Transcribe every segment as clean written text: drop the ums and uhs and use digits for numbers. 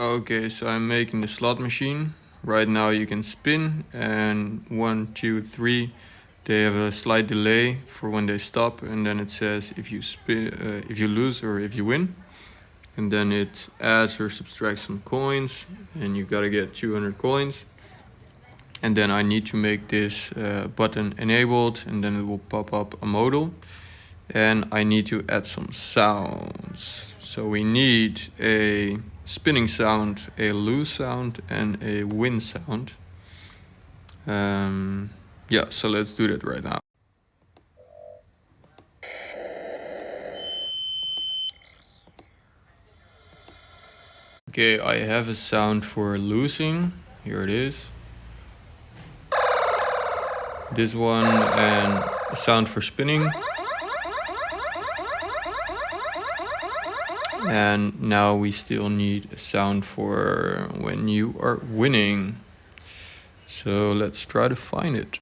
Okay, so I'm making the slot machine. Right now you can spin, and 1, 2, 3, they have a slight delay for when they stop, and then it says if you spin, if you lose or if you win, and then it adds or subtracts some coins, and you gotta get 200 coins. And then I need to make this button enabled, and then it will pop up a modal. And I need to add some sounds. So we need a spinning sound, a lose sound, and a win sound. Yeah, so let's do that right now. Okay, I have a sound for losing. Here it is. This one, and a sound for spinning. And now we still need a sound for when you are winning. So let's try to find it.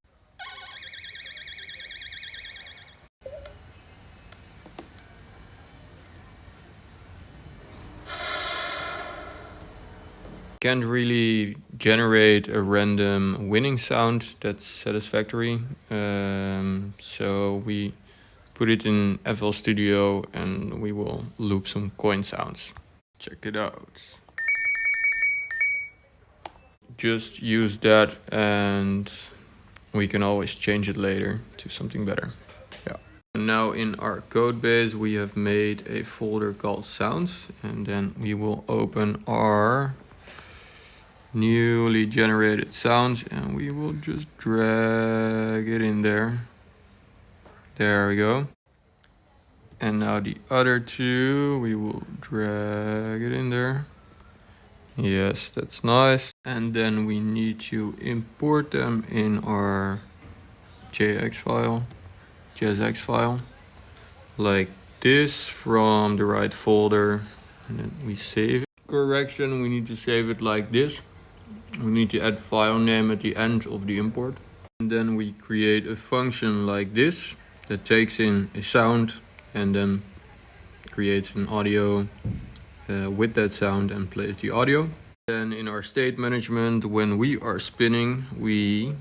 Can't really generate a random winning sound that's satisfactory. So we put it in FL Studio and we will loop some coin sounds. Check it out. Just use that, and we can always change it later to something better. Yeah. And now in our code base we have made a folder called sounds, and then we will open our newly generated sounds and we will just drag it in there. There we go. And now the other two, we will drag it in there. Yes, that's nice. And then we need to import them in our JSX file, like this, from the right folder, and then we save it. Correction, we need to save it like this. We need to add file name at the end of the import. And then we create a function like this that takes in a sound and then creates an audio with that sound and plays the audio. Then in our state management, when we are spinning, we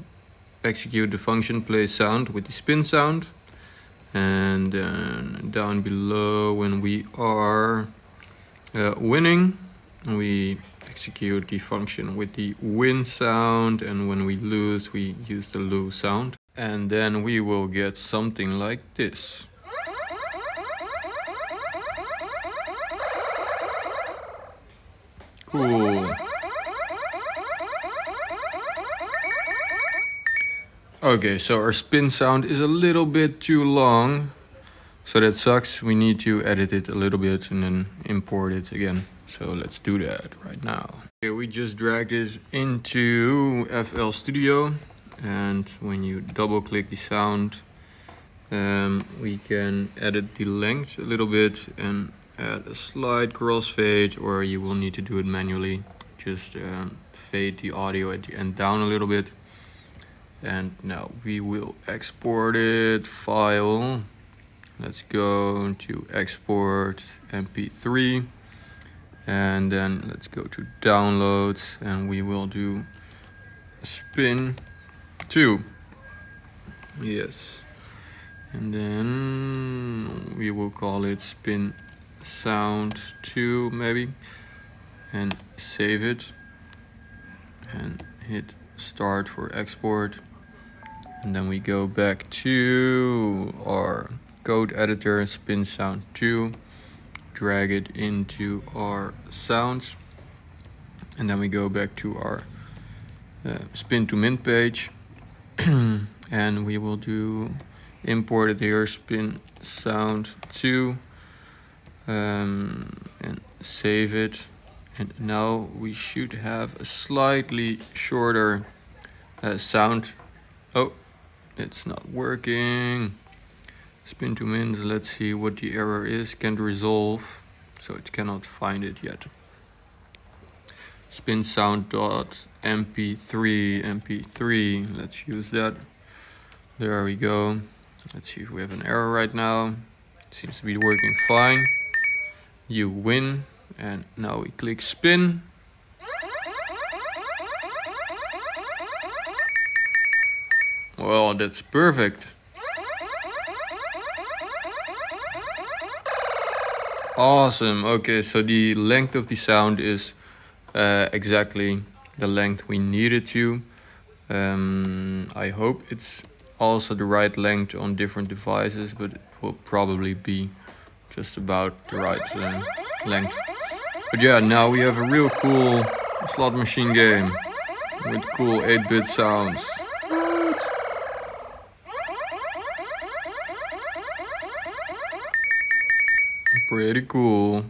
execute the function play sound with the spin sound. And then down below, when we are winning, we execute the function with the win sound, and when we lose, we use the lose sound. And then we will get something like this. Cool. Okay, so our spin sound is a little bit too long, so that sucks. We need to edit it a little bit and then import it again. So let's do that right now. Okay, we just dragged it into FL Studio, and when you double click the sound, we can edit the length a little bit and add a slight crossfade, or you will need to do it manually. Just fade the audio at the end down a little bit. And now we will export it. File. Let's go to export MP3. And then let's go to downloads, and we will do spin 2. Yes. And then we will call it spin sound 2 maybe. And save it. And hit start for export. And then we go back to our code editor, spin sound 2. Drag it into our sounds, and then we go back to our spin to mint page, and we will do import it here, spin sound 2, and save it. And now we should have a slightly shorter sound. Oh, it's not working. Spin to mint, let's see what the error is. Can't resolve, so it cannot find it yet. Spin sound dot mp3, let's use that. There we go. Let's see if we have an error right now. It seems to be working fine. You win, and now we click spin, Well, that's perfect. Awesome. Okay, so the length of the sound is exactly the length we needed to. I hope it's also the right length on different devices, but it will probably be just about the right length. But yeah, now we have a real cool slot machine game with cool 8-bit sounds. What? Pretty cool.